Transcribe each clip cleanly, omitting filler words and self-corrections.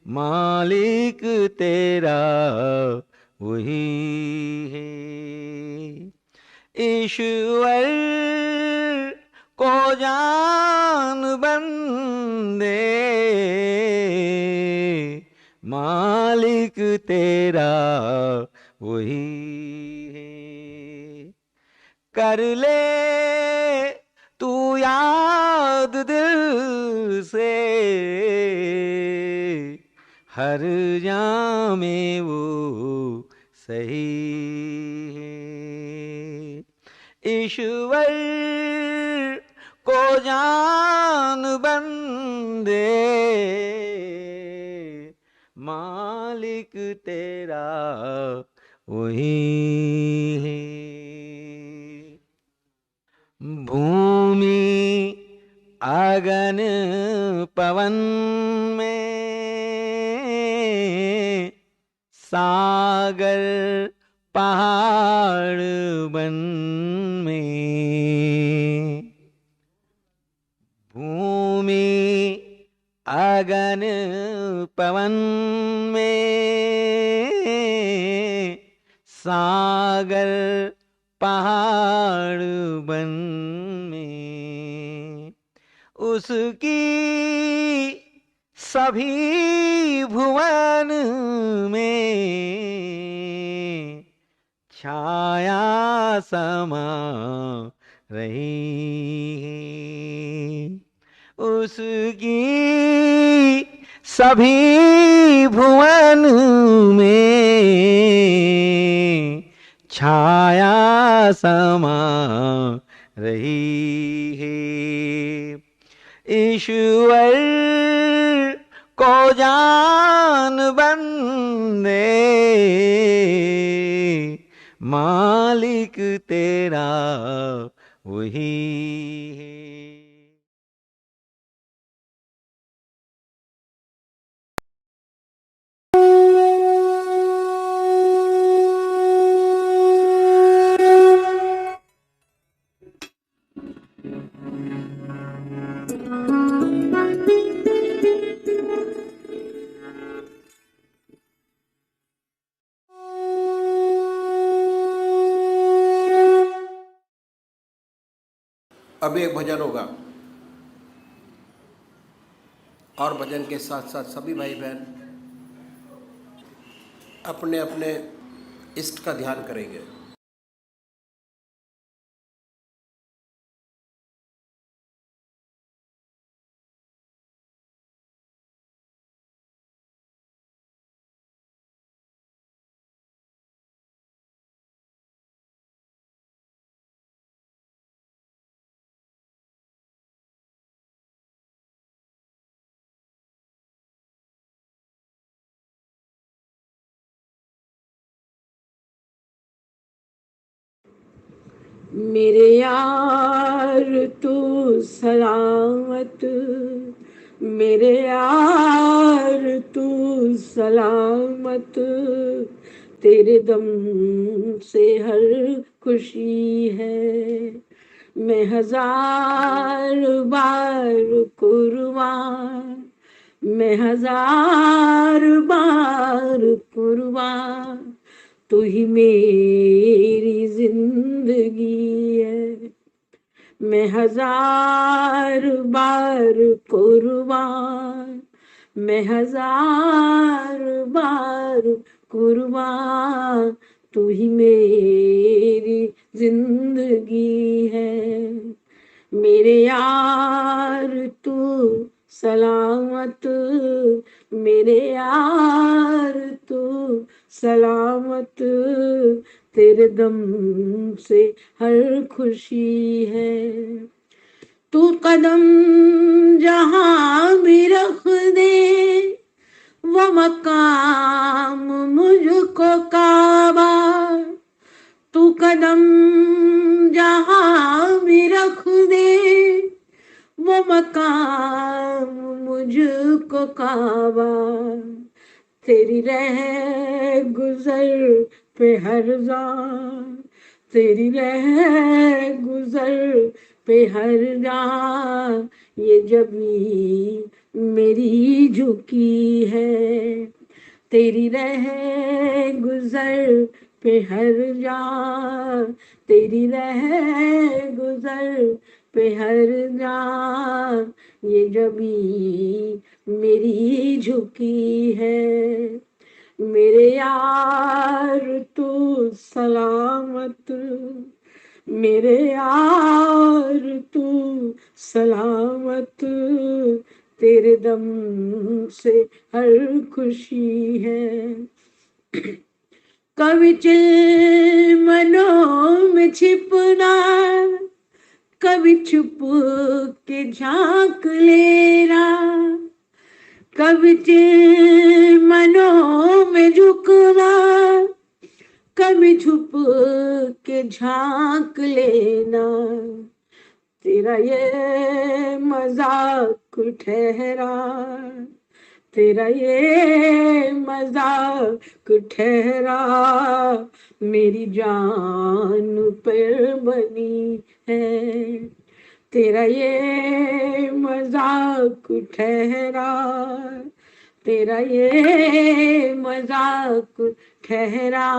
मालिक तेरा वही है। ईश्वर को जान बंदे, मालिक तेरा वही है। कर ले तू याद दिल से, हर जामे वो सही है। ईश्वर को जान बंदे, मालिक तेरा वही है। भूमि आगन पवन में, सागर पहाड़ बन में। भूमि आगन पवन में, सागर पहाड़ बन में। उसकी सभी भुवन में छाया समा रही है। उसकी सभी भुवन में छाया समा रही है। ईश्वर को जान बंदे, मालिक तेरा वही है। अब एक भजन होगा और भजन के साथ साथ सभी भाई बहन अपने अपने इष्ट का ध्यान करेंगे। मेरे यार तू सलामत, मेरे यार तू सलामत, तेरे दम से हर खुशी है। मैं हजार बार कुर्बान, मैं हजार बार कुर्बान, तू ही मेरी जिंदगी है। मैं हजार बार कुर्बान, मैं हजार बार कुर्बान, तू ही मेरी जिंदगी है। मेरे यार तू सलामत, मेरे यार तू सलामत, तेरे दम से हर खुशी है। तू कदम जहां भी रख दे, वो मकाम मुझको काबा। तू कदम जहां भी रख दे, वो मकाम मुझको काबा। तेरी रह गुजर पे हर जान, तेरी रह गुजर पे हर जान, ये जबी मेरी झुकी है, तेरी रह गुजर पे हर जा, तेरी रह गुजर पे हर जा, ये जबी मेरी झुकी है। मेरे यार तू सलामत, मेरे यार तू सलामत, तेरे दम से हर खुशी है। कभी मनों में छिपना, कभी छुप के झांक लेना, कभी मनों में झुकना, कभी छुप के झांक लेना, तेरा ये मजाक ठहरा, तेरा ये मजाक ठहरा, मेरी जान पर बनी है। तेरा ये मजाक ठहरा, तेरा ये मजाक ठहरा,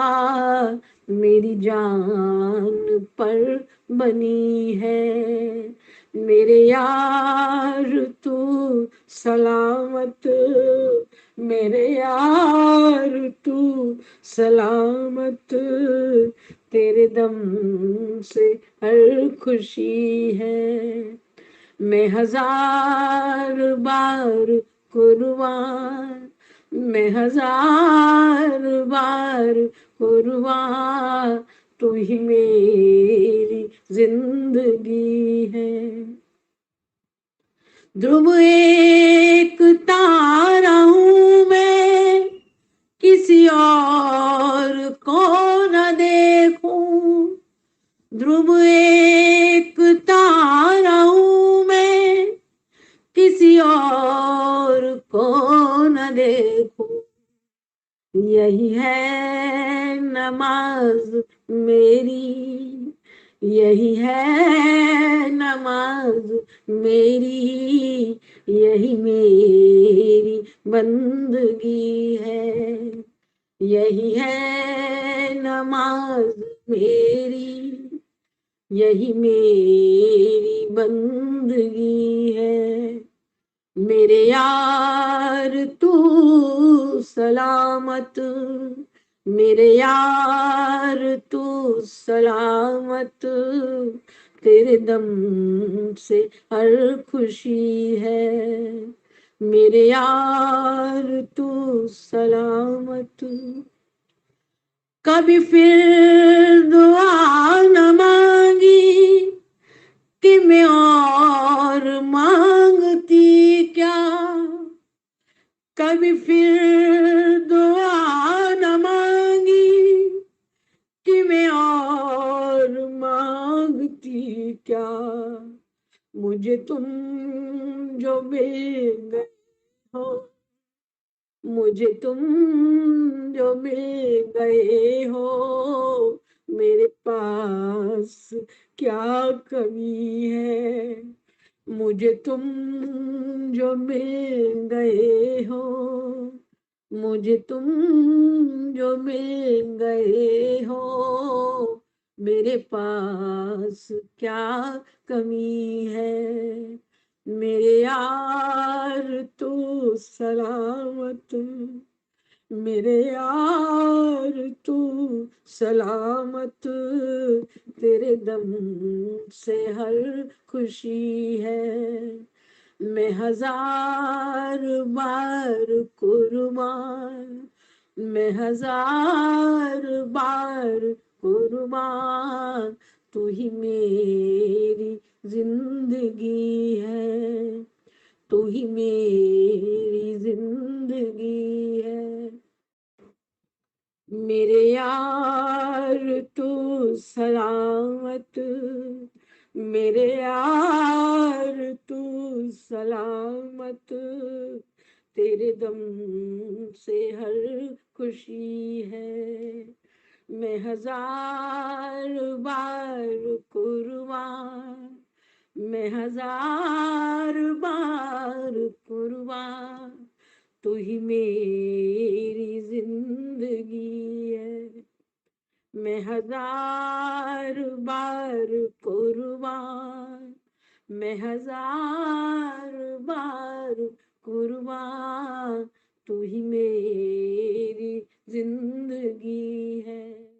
मेरी जान पर बनी है। मेरे यार तू सलामत, मेरे यार तू सलामत, तेरे दम से हर खुशी है। मैं हजार बार कुर्बान, मैं हजार बार कुर्बान, तू ही मेरी जिंदगी है। ध्रुव एक तारा हूँ मैं, किसी और को न देखूं, ध्रुव एक तारा हूँ मैं, किसी और को न देखूं, यही है नमाज मेरी, यही है नमाज मेरी, यही मेरी बंदगी है, यही है नमाज मेरी, यही मेरी बंदगी है। मेरे यार तू सलामत, मेरे यार तू सलामत, तेरे दम से हर खुशी है। मेरे यार तू सलामत, कभी फिर दुआ न मांगी कि मैं और मांगती क्या, कभी फिर दुआ न मांगी कि मैं और मांगती क्या, मुझे तुम जो मिल गए हो, मुझे तुम जो मिल गए हो, मेरे पास क्या कमी है, मुझे तुम जो मिल गए हो, मुझे तुम जो मिल गए हो, मेरे पास क्या कमी है। मेरे यार तू सलामत, मेरे यार तू सलामत, तेरे दम से हर खुशी है। मैं हजार बार कुर्बान, मैं हजार बार कुर्बान, तू ही मेरी जिंदगी है, तू ही मेरी जिंदगी है। मेरे यार तू सलामत, मेरे यार तू सलामत, तेरे दम से हर खुशी है। मैं हजार बार कुर्बान, मैं हजार बार कुर्बान, तू ही मेरी जिंदगी है। मैं हजार बार कुर्बान, मैं हजार बार कुर्बान, तू ही मेरी जिंदगी है।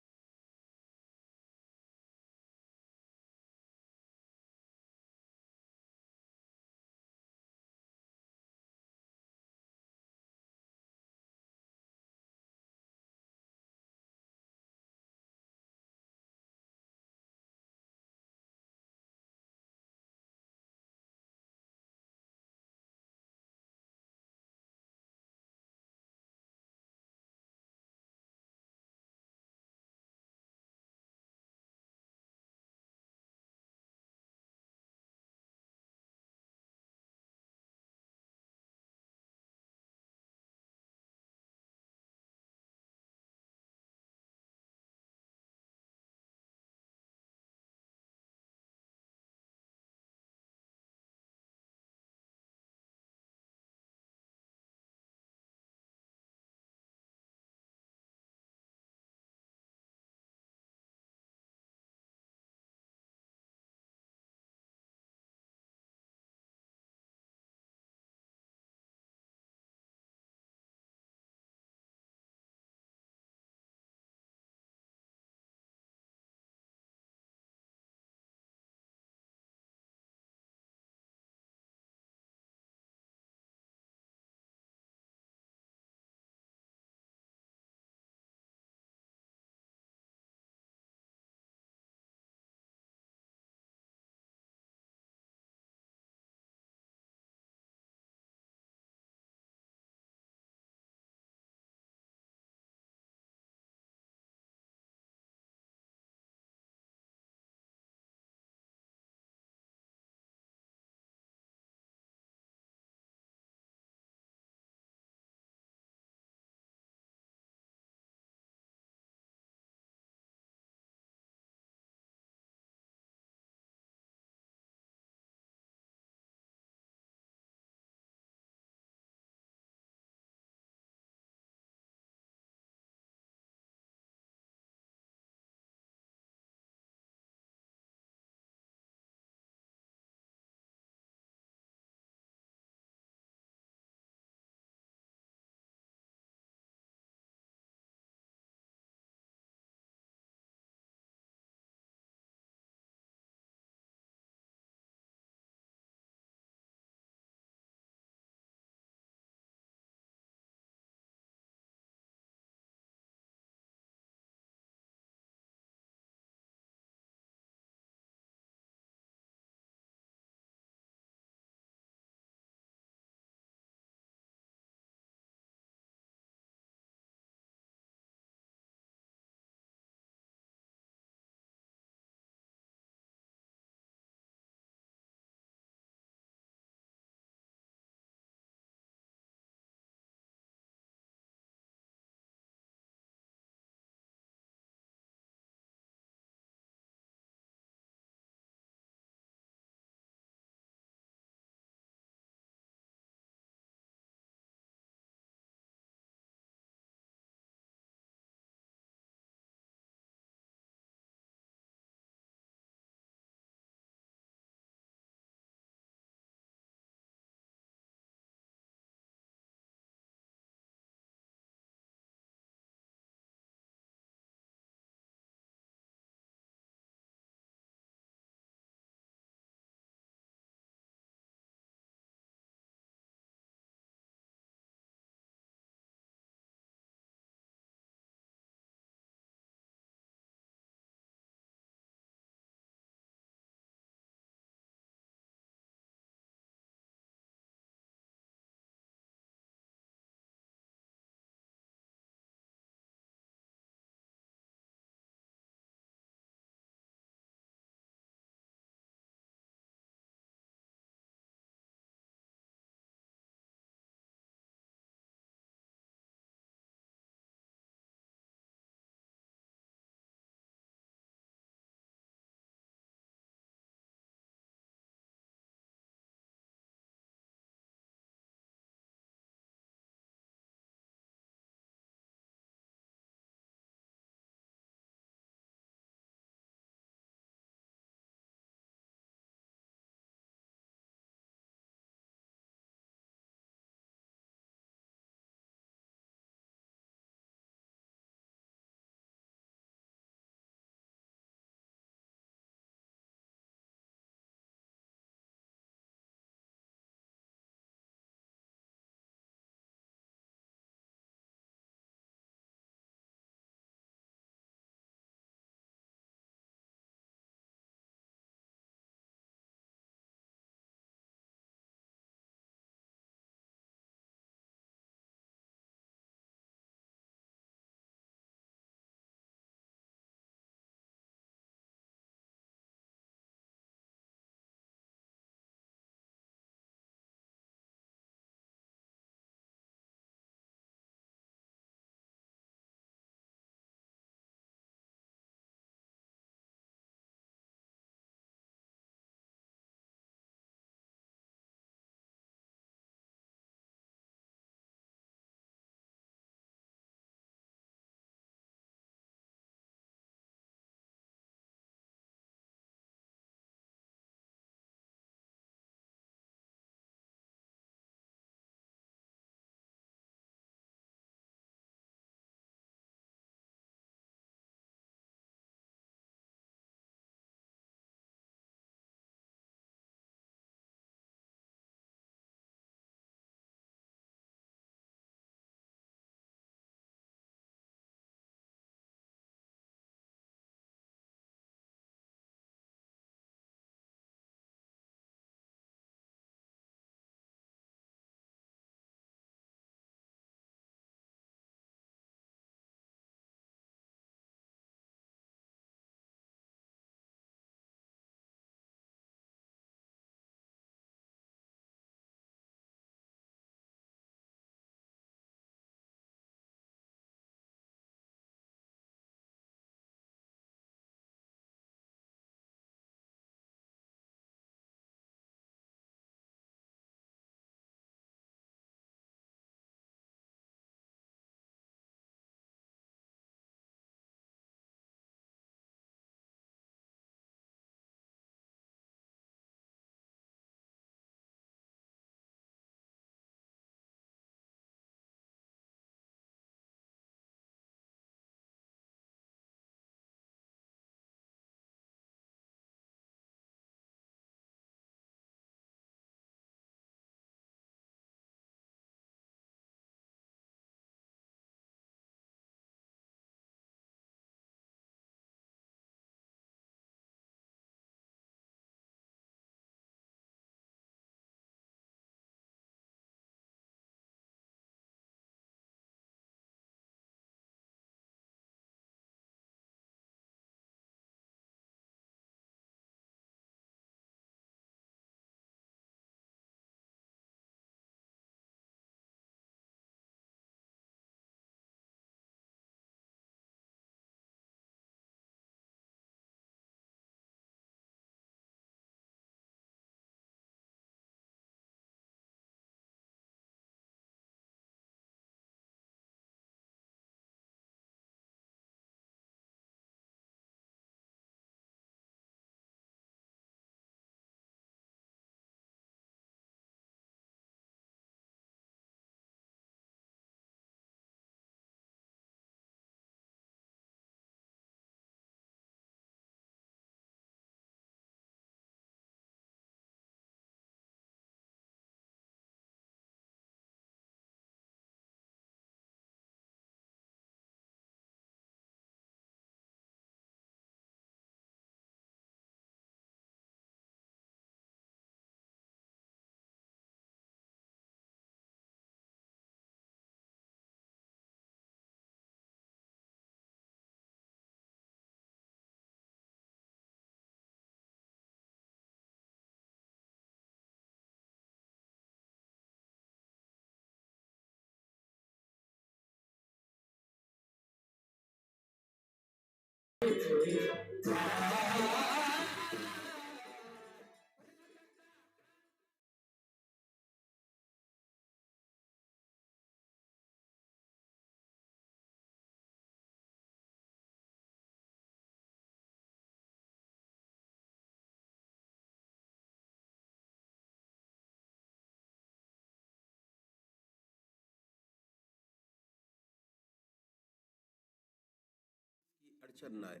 अड़चन ना आए,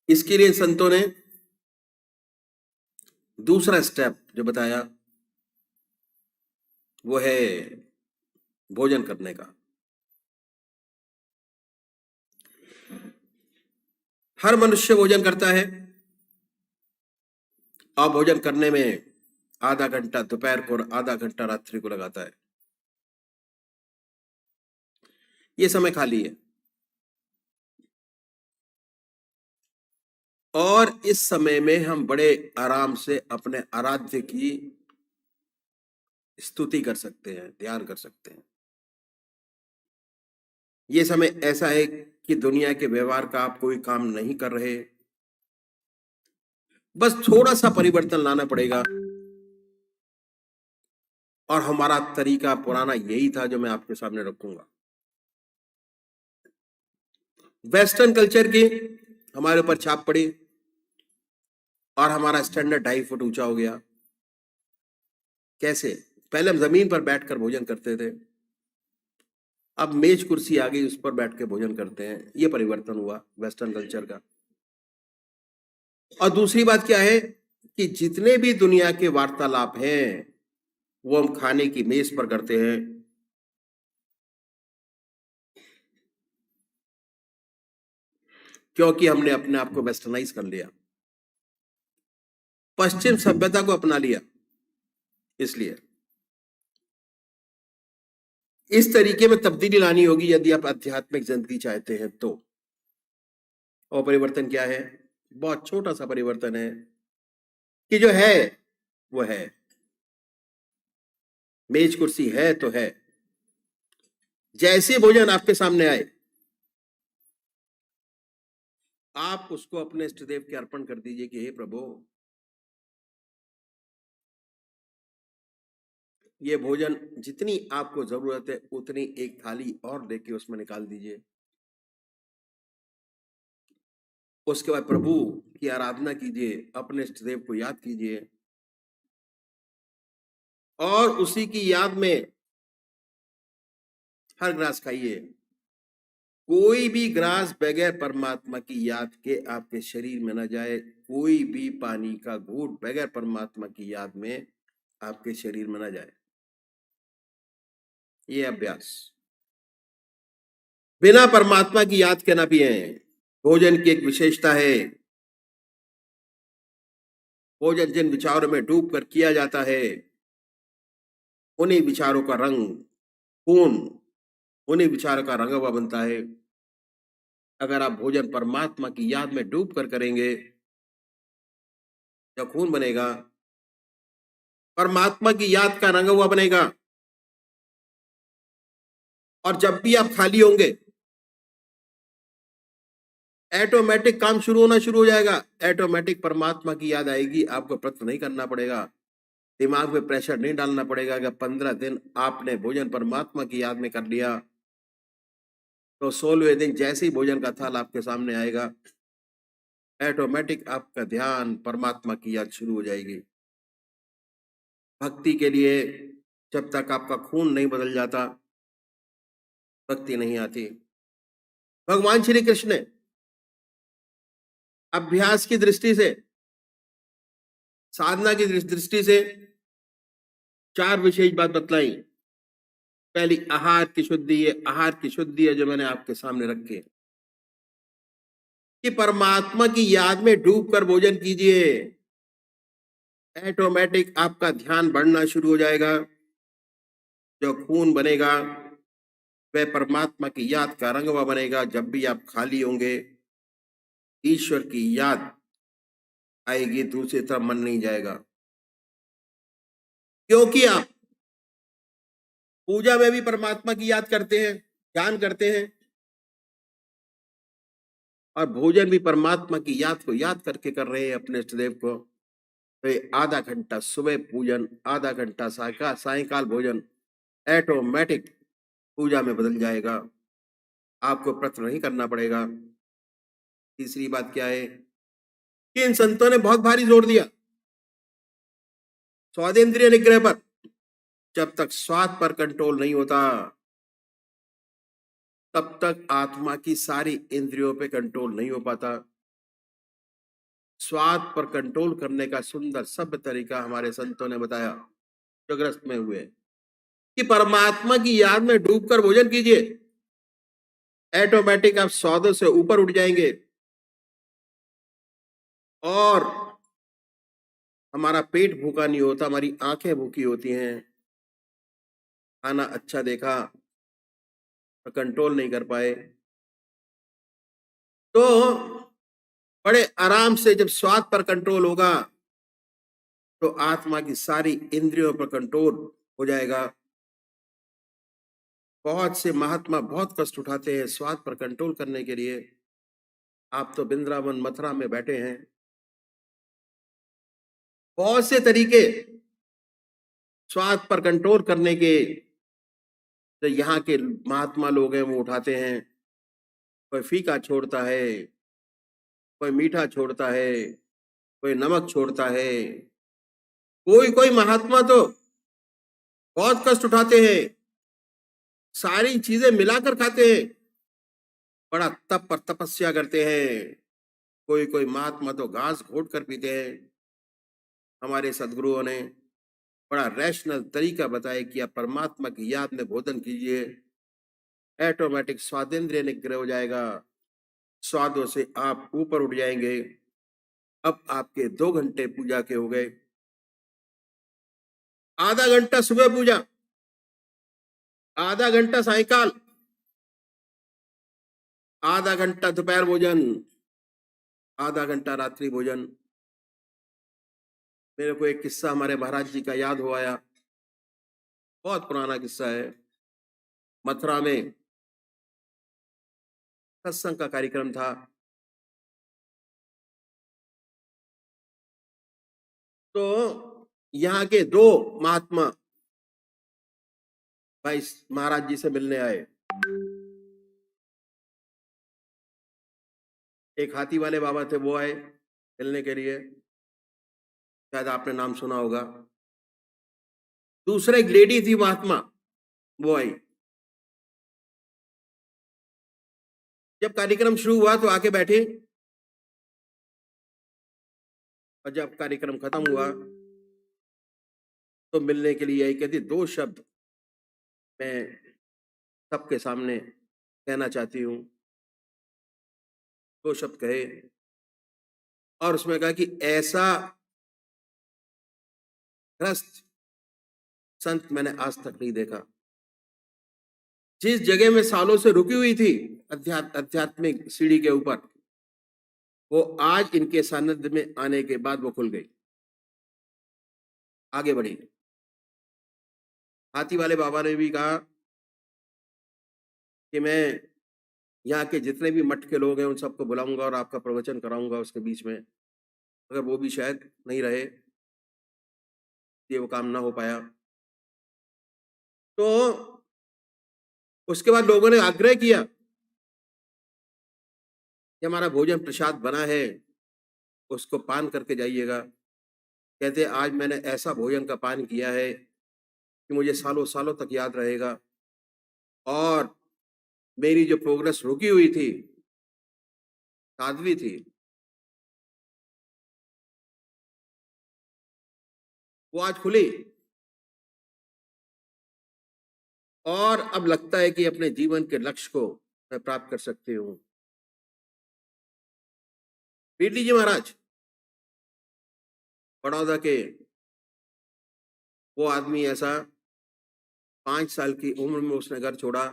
इसके लिए संतों ने दूसरा स्टेप जो बताया वो है भोजन करने का। हर मनुष्य भोजन करता है और भोजन करने में आधा घंटा दोपहर को और आधा घंटा रात्रि को लगाता है। ये समय खाली है और इस समय में हम बड़े आराम से अपने आराध्य की स्तुति कर सकते हैं, ध्यान कर सकते हैं। ये समय ऐसा है कि दुनिया के व्यवहार का आप कोई काम नहीं कर रहे, बस थोड़ा सा परिवर्तन लाना पड़ेगा। और हमारा तरीका पुराना यही था जो मैं आपके सामने रखूंगा। वेस्टर्न कल्चर की हमारे ऊपर छाप पड़ी और हमारा स्टैंडर्ड 2.5 फुट ऊंचा हो गया। कैसे? पहले हम जमीन पर बैठकर भोजन करते थे, अब मेज कुर्सी आ गई, उस पर बैठ के भोजन करते हैं। ये परिवर्तन हुआ वेस्टर्न कल्चर का। और दूसरी बात क्या है कि जितने भी दुनिया के वार्तालाप हैं वो हम खाने की मेज पर करते हैं। क्योंकि हमने अपने आप को वेस्टर्नाइज कर लिया, पश्चिम सभ्यता को अपना लिया। इसलिए इस तरीके में तब्दीली लानी होगी यदि आप आध्यात्मिक जिंदगी चाहते हैं तो। और परिवर्तन क्या है? बहुत छोटा सा परिवर्तन है कि जो है वो है, मेज कुर्सी है तो है। जैसे भोजन आपके सामने आए आप उसको अपने इष्ट देव के अर्पण कर दीजिए कि हे प्रभु, ये भोजन जितनी आपको जरूरत है उतनी एक थाली और लेके उसमें निकाल दीजिए। उसके बाद प्रभु की आराधना कीजिए, अपने इष्ट देव को याद कीजिए और उसी की याद में हर ग्रास खाइए। कोई भी ग्रास बगैर परमात्मा की याद के आपके शरीर में न जाए, कोई भी पानी का घूंट बगैर परमात्मा की याद में आपके शरीर में न जाए। ये अभ्यास बिना परमात्मा की याद के ना पिए। भोजन की एक विशेषता है, भोजन जिन विचारों में डूब कर किया जाता है उन्हीं विचारों का रंग खून, उन्हीं विचारों का रंगवा बनता है। अगर आप भोजन परमात्मा की याद में डूब कर करेंगे तो खून बनेगा, परमात्मा की याद का रंगवा बनेगा। और जब भी आप खाली होंगे ऑटोमेटिक काम शुरू हो जाएगा। ऑटोमेटिक परमात्मा की याद आएगी, आपको प्रयत्न नहीं करना पड़ेगा, दिमाग में प्रेशर नहीं डालना पड़ेगा। अगर 15 दिन आपने भोजन परमात्मा की याद में कर लिया तो 16वें दिन जैसे ही भोजन का थाल आपके सामने आएगा ऑटोमेटिक आपका ध्यान परमात्मा की याद शुरू हो जाएगी। भक्ति के लिए जब तक आपका खून नहीं बदल जाता भक्ति नहीं आती। भगवान श्री कृष्ण ने अभ्यास की दृष्टि से, साधना की दृष्टि से 4 विशेष बात बतलाई। पहली आहार की शुद्धि, ये आहार की शुद्धि है जो मैंने आपके सामने रखी है कि परमात्मा की याद में डूबकर भोजन कीजिए। ऑटोमेटिक आपका ध्यान बढ़ना शुरू हो जाएगा। जो खून बनेगा वह परमात्मा की याद का रंगवा बनेगा। जब भी आप खाली होंगे ईश्वर की याद आएगी, दूसरी तरफ मन नहीं जाएगा। क्योंकि आप पूजा में भी परमात्मा की याद करते हैं, ध्यान करते हैं, और भोजन भी परमात्मा की याद को याद करके कर रहे हैं अपने इष्टदेव को, तो ये आधा घंटा सुबह पूजन, आधा घंटा सायकाल भोजन ऑटोमेटिक पूजा में बदल जाएगा। आपको प्रश्न नहीं करना पड़ेगा। तीसरी बात क्या है कि इन संतों ने बहुत भारी जोर दिया स्वादेंद्रिय निग्रह पर। जब तक स्वाद पर कंट्रोल नहीं होता तब तक आत्मा की सारी इंद्रियों पे कंट्रोल नहीं हो पाता। स्वाद पर कंट्रोल करने का सुंदर सभ्य तरीका हमारे संतों ने बताया जो ग्रस्त में हुए कि परमात्मा की याद में डूबकर भोजन कीजिए, ऑटोमेटिक आप स्वादों से ऊपर उठ जाएंगे और हमारा पेट भूखा नहीं होता, हमारी आंखें भूखी होती हैं। खाना अच्छा देखा पर कंट्रोल नहीं कर पाए, तो बड़े आराम से जब स्वाद पर कंट्रोल होगा तो आत्मा की सारी इंद्रियों पर कंट्रोल हो जाएगा। बहुत से महात्मा बहुत कष्ट उठाते हैं स्वाद पर कंट्रोल करने के लिए। आप तो वृंदावन मथुरा में बैठे हैं, बहुत से तरीके स्वाद पर कंट्रोल करने के जो यहाँ के महात्मा लोग हैं वो उठाते हैं। कोई फीका छोड़ता है, कोई मीठा छोड़ता है, कोई नमक छोड़ता है, कोई कोई महात्मा तो बहुत कष्ट उठाते हैं, सारी चीजें मिलाकर खाते हैं, बड़ा तप पर तपस्या करते हैं। कोई कोई महात्मा तो घास घोट कर पीते हैं। हमारे सदगुरुओं ने बड़ा रैशनल तरीका बताया कि आप परमात्मा की याद में भोजन कीजिए, ऑटोमेटिक स्वादेंद्रिय निग्रह हो जाएगा, स्वादों से आप ऊपर उठ जाएंगे। अब आपके 2 घंटे पूजा के हो गए। आधा घंटा सुबह पूजा, आधा घंटा सायकाल, आधा घंटा दोपहर भोजन, आधा घंटा रात्रि भोजन। मेरे को एक किस्सा हमारे महाराज जी का याद हो आया, बहुत पुराना किस्सा है। मथुरा में सत्संग का कार्यक्रम था, तो यहाँ के 2 महात्मा भाई महाराज जी से मिलने आए। एक हाथी वाले बाबा थे, वो आए मिलने के लिए, शायद आपने नाम सुना होगा। दूसरा एक लेडी थी महात्मा, वो आई। जब कार्यक्रम शुरू हुआ तो आके बैठे, और जब कार्यक्रम खत्म हुआ तो मिलने के लिए आई। कहती 2 शब्द मैं सबके सामने कहना चाहती हूँ। 2 शब्द कहे और उसमें कहा कि ऐसा ग्रस्त संत मैंने आज तक नहीं देखा। जिस जगह में सालों से रुकी हुई थी आध्यात्मिक सीढ़ी के ऊपर, वो आज इनके सानिध्य में आने के बाद वो खुल गई, आगे बढ़ी। हाथी वाले बाबा ने भी कहा कि मैं यहाँ के जितने भी मठ के लोग हैं उन सबको बुलाऊंगा और आपका प्रवचन कराऊंगा उसके बीच में, अगर वो भी शायद नहीं रहे, ये वो काम ना हो पाया। तो उसके बाद लोगों ने आग्रह किया कि हमारा भोजन प्रसाद बना है, उसको पान करके जाइएगा। कहते आज मैंने ऐसा भोजन का पान किया है कि मुझे सालों सालों तक याद रहेगा, और मेरी जो प्रोग्रेस रुकी हुई थी, साध्वी थी, वो आज खुली, और अब लगता है कि अपने जीवन के लक्ष्य को मैं प्राप्त कर सकती हूँ। पीटी जी महाराज बड़ौदा के, वो आदमी ऐसा 5 साल की उम्र में उसने घर छोड़ा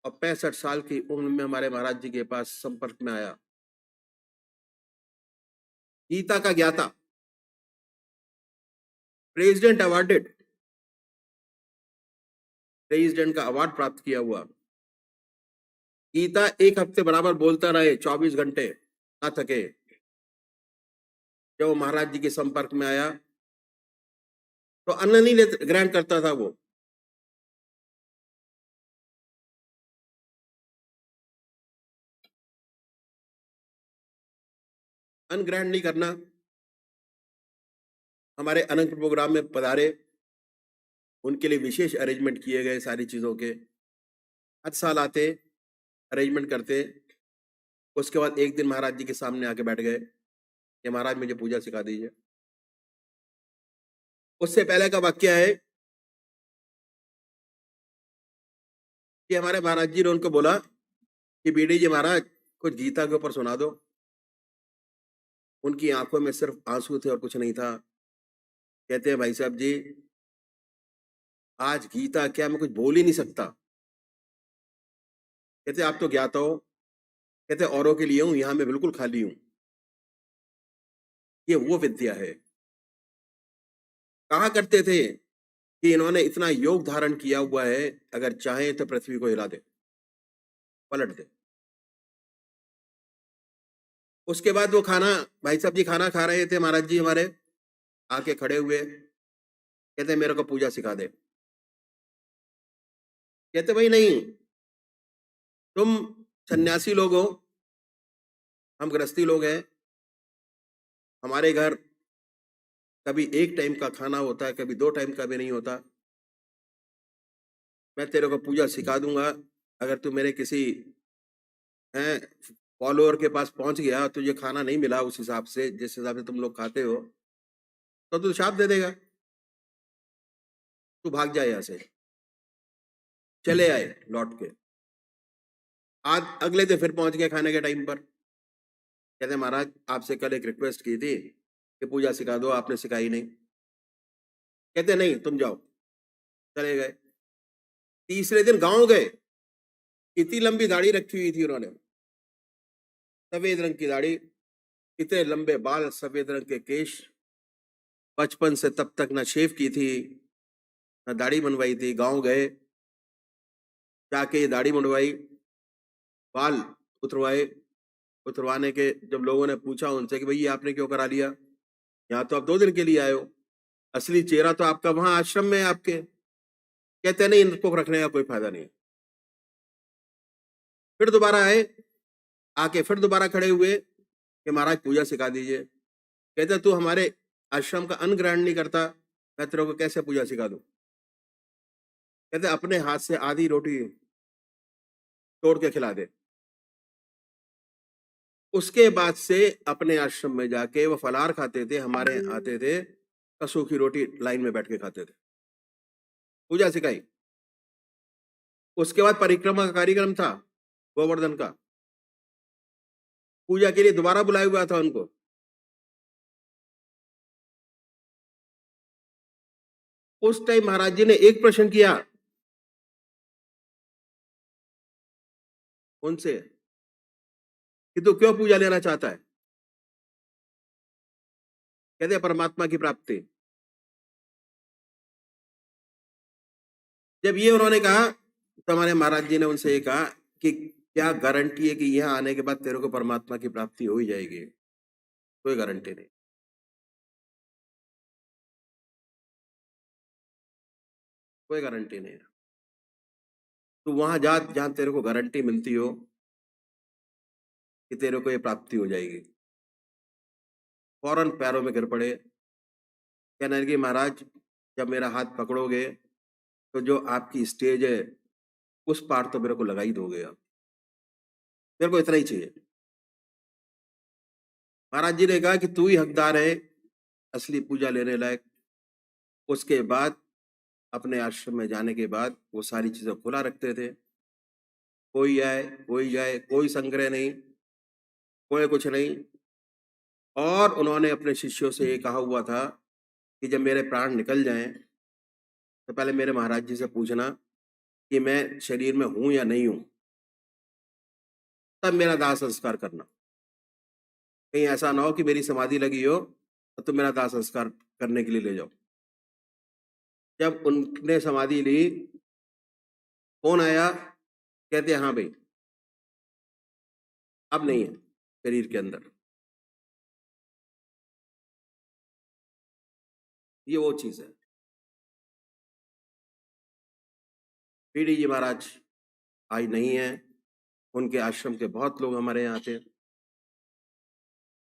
और 65 साल की उम्र में हमारे महाराज जी के पास संपर्क में आया। गीता का ज्ञाता, प्रेसिडेंट अवार्डेड, प्रेसिडेंट का अवार्ड प्राप्त किया हुआ, गीता 1 हफ्ते बराबर बोलता रहे, 24 घंटे ना थके। जब वो महाराज जी के संपर्क में आया तो अन्न नहीं ग्रहण करता था वो। अन्न ग्रहण नहीं करना। हमारे अनंत प्रोग्राम में पधारे, उनके लिए विशेष अरेंजमेंट किए गए सारी चीजों के। हर साल आते, अरेंजमेंट करते। उसके बाद एक दिन महाराज जी के सामने आके बैठ गए कि महाराज मुझे पूजा सिखा दीजिए। उससे पहले का वाक्य है कि हमारे महाराज जी ने उनको बोला कि बीडी जी महाराज कुछ गीता के ऊपर सुना दो। उनकी आंखों में सिर्फ आंसू थे और कुछ नहीं था। कहते हैं भाई साहब जी, आज गीता क्या, मैं कुछ बोल ही नहीं सकता। कहते आप तो ज्ञाता हो। कहते औरों के लिए हूं, यहां मैं बिल्कुल खाली हूं। ये वो विद्या है। कहा करते थे कि इन्होंने इतना योग धारण किया हुआ है, अगर चाहे तो पृथ्वी को हिला दे, पलट दे। उसके बाद वो खाना, भाई साहब जी खाना खा रहे थे, महाराज जी हमारे आके खड़े हुए, कहते मेरे को पूजा सिखा दे। कहते भाई नहीं, तुम सन्यासी लोग हो, हम गृहस्थी लोग हैं। हमारे घर कभी एक टाइम का खाना होता है, कभी 2 टाइम का भी नहीं होता। मैं तेरे को पूजा सिखा दूंगा, अगर तू मेरे किसी हैं फॉलोअर के पास पहुंच गया, तुझे खाना नहीं मिला उस हिसाब से जिस हिसाब से तुम लोग खाते हो, तो तू शाप दे देगा, तू भाग जाए यहाँ से। चले आए लौट के। आज अगले दिन फिर पहुंच गए खाने के टाइम पर। कहते महाराज आपसे कल एक रिक्वेस्ट की थी कि पूजा सिखा दो, आपने सिखाई नहीं। कहते नहीं तुम जाओ। चले गए। तीसरे दिन गांव गए। इतनी लंबी दाढ़ी रखी हुई थी उन्होंने, सफेद रंग की दाढ़ी, इतने लंबे बाल, सफेद रंग के केश। बचपन से तब तक ना शेव की थी, ना दाढ़ी बनवाई थी। गांव गए, जाके ये दाढ़ी बनवाई, बाल उतरवाए। उतरवाने के जब लोगों ने पूछा उनसे कि भाई ये आपने क्यों करा लिया, यहाँ तो आप 2 दिन के लिए आए हो, असली चेहरा तो आपका वहां आश्रम में है आपके। कहते नहीं, इनको रखने का कोई फायदा नहीं। फिर दोबारा आए, आके फिर दोबारा खड़े हुए कि महाराज पूजा सिखा दीजिए। कहते तू हमारे आश्रम का अन्न ग्रहण नहीं करता, मैं तेरे को कैसे पूजा सिखा दूं। कहते अपने हाथ से आधी रोटी तोड़ के खिला दे। उसके बाद से अपने आश्रम में जाके वो फलाहार खाते थे, हमारे यहाँ आते थे तो सूखी रोटी लाइन में बैठ के खाते थे। पूजा सिखाई। उसके बाद परिक्रमा का कार्यक्रम था गोवर्धन का, पूजा के लिए दोबारा बुलाया हुआ था उनको। उस टाइम महाराज जी ने एक प्रश्न किया उनसे कि तू क्यों पूजा लेना चाहता है। कहते परमात्मा की प्राप्ति। जब ये उन्होंने कहा तो हमारे महाराज जी ने उनसे ये कहा कि क्या गारंटी है कि यहाँ आने के बाद तेरे को परमात्मा की प्राप्ति हो ही जाएगी। कोई गारंटी नहीं, कोई गारंटी नहीं। तो वहां जा जहां तेरे को गारंटी मिलती हो कि तेरे को ये प्राप्ति हो जाएगी। फौरन पैरों में गिर पड़े, कहने लगे महाराज जब मेरा हाथ पकड़ोगे तो जो आपकी स्टेज है उस पार तो मेरे को लगा ही दोगे आप, मेरे को इतना ही चाहिए। महाराज जी ने कहा कि तू ही हकदार है असली पूजा लेने लायक। उसके बाद अपने आश्रम में जाने के बाद वो सारी चीजें खुला रखते थे, कोई आए कोई जाए, कोई संग्रह नहीं, कोई कुछ नहीं। और उन्होंने अपने शिष्यों से ये कहा हुआ था कि जब मेरे प्राण निकल जाएं तो पहले मेरे महाराज जी से पूछना कि मैं शरीर में हूं या नहीं हूं, तब मेरा दाह संस्कार करना। कहीं ऐसा ना हो कि मेरी समाधि लगी हो तो तुम मेरा दाह संस्कार करने के लिए ले जाओ। जब उनने समाधि ली, कौन आया, कहते हाँ भाई अब नहीं है शरीर के अंदर। ये वो चीज है। पीडी जी महाराज आज नहीं है, उनके आश्रम के बहुत लोग हमारे यहाँ आते हैं,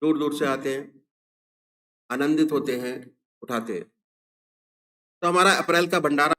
दूर दूर से आते हैं, आनंदित होते हैं, उठाते हैं। तो हमारा अप्रैल का भंडारा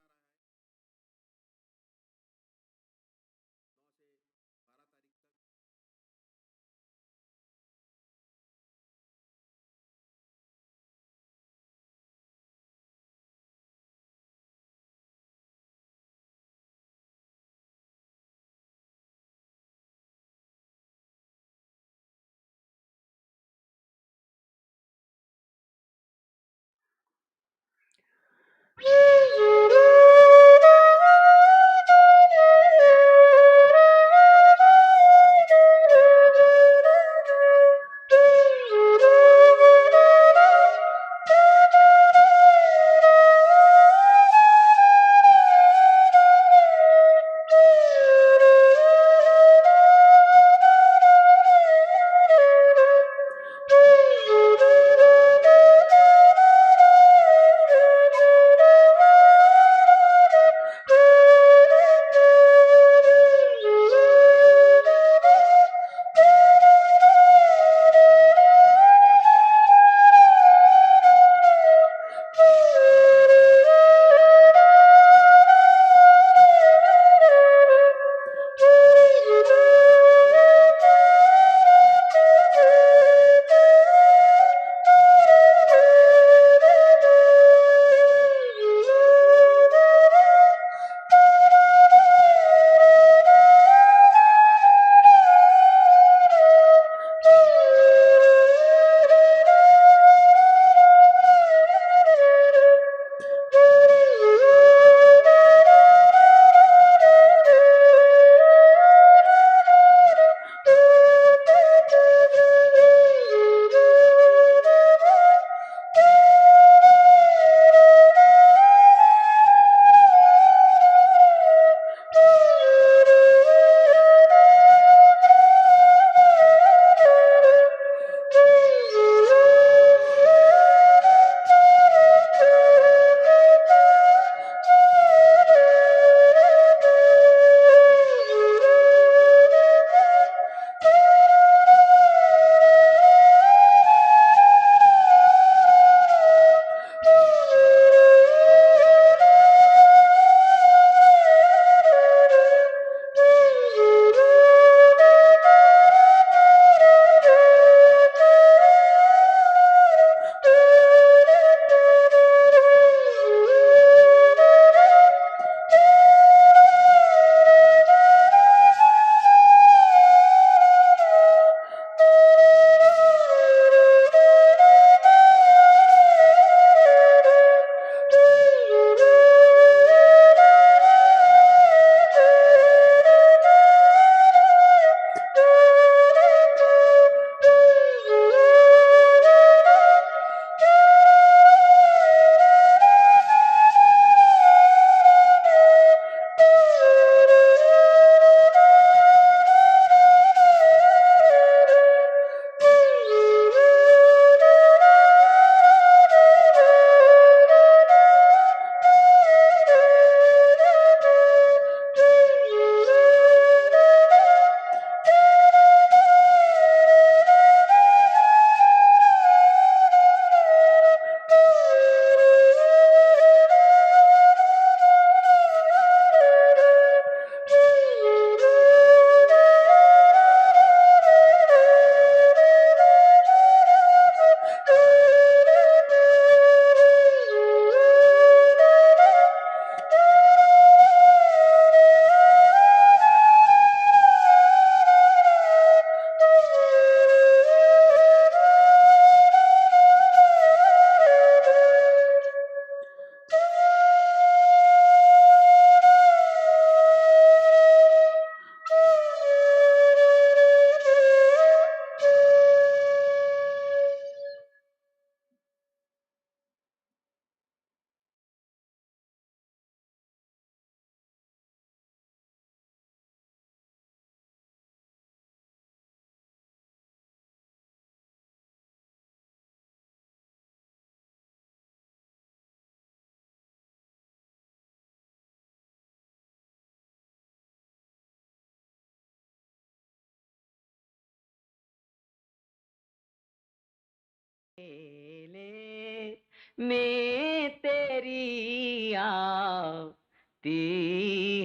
मैं तेरी आती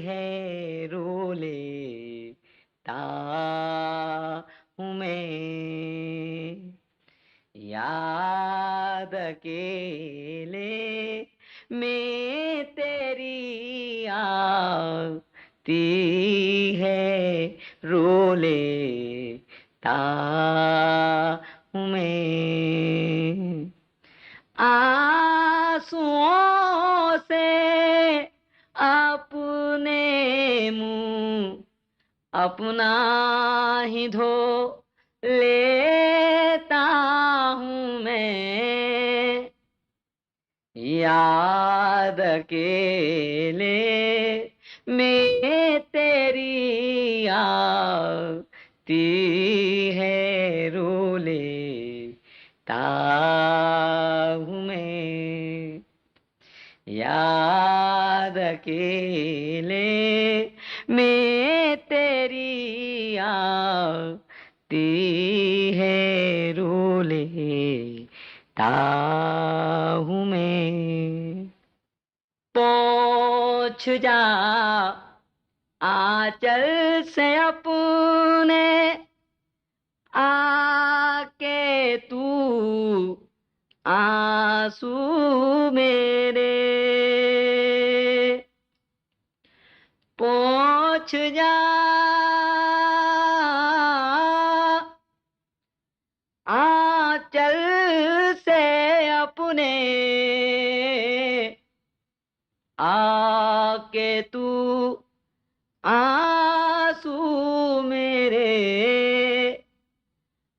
है रो लेता हूँ मैं, याद अकेले मैं तेरी आती है रो लेता हूँ मैं, आंसुओं से अपने मुंह अपना ही धो लेता हूँ मैं, याद अकेले मैं तेरी आती है रो लेता हूँ मैं, याद अकेले मैं तेरी आती है रो लेता हूँ मैं, पोंछ जा आंचल से अपने आके तू आंसू मेरे, पोंछ जा आंचल से अपने आके तू आंसू मेरे,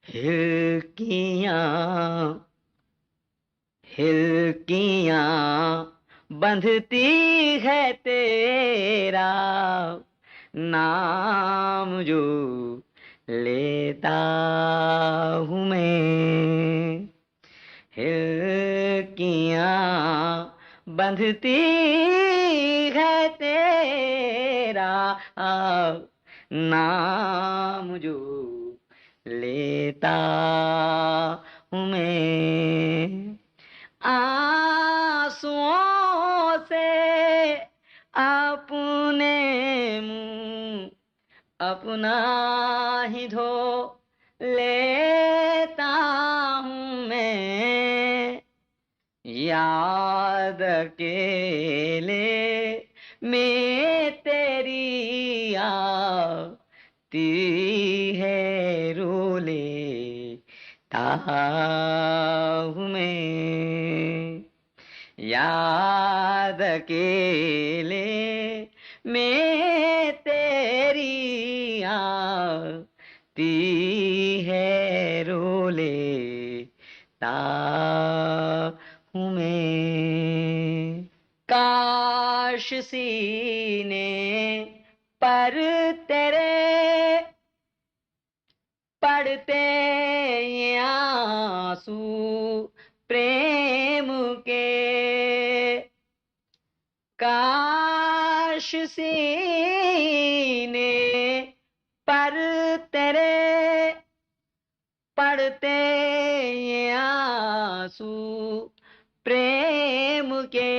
हिलकियाँ बंधती है तेरा नाम जो लेता हूँ मैं, हिलकियाँ बंधती है तेरा नाम जो लेता हूँ मैं, आंसुओं से अपने मुंह अपना ही धो लेता हूँ मैं, याद अकेले मैं तेरी आती है रो लेता हूँ मैं, याद अकेले मैं तेरी आती है रो लेता हूँ मैं, काश सीने पर तेरे पड़ते ये आंसू प्रेम के, काश सीने पर तेरे पड़ते ये आंसू प्रेम के,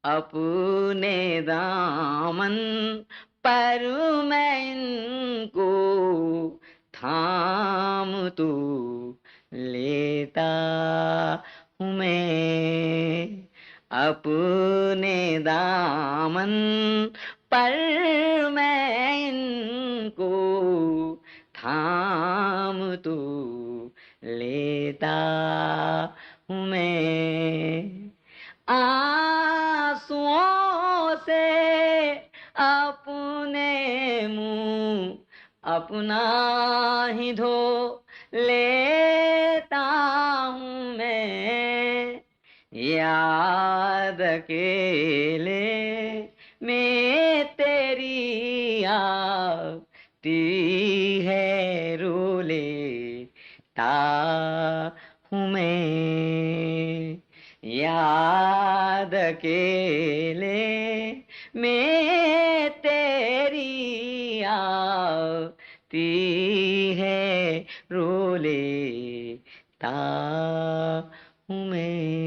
अपने दामन पर मैं इनको थाम तू लेता हूँ मैं, अपने दामन पर मैं इनको थाम तू लेता हूँ मैं, आंसुओं से अपने मुंह अपना ही धो लेता हूँ मैं, याद अकेले मैं तेरी आती है रो लेता हूँ मैं, याद अकेले मैं तेरी आती है रो लेता हूँ मैं।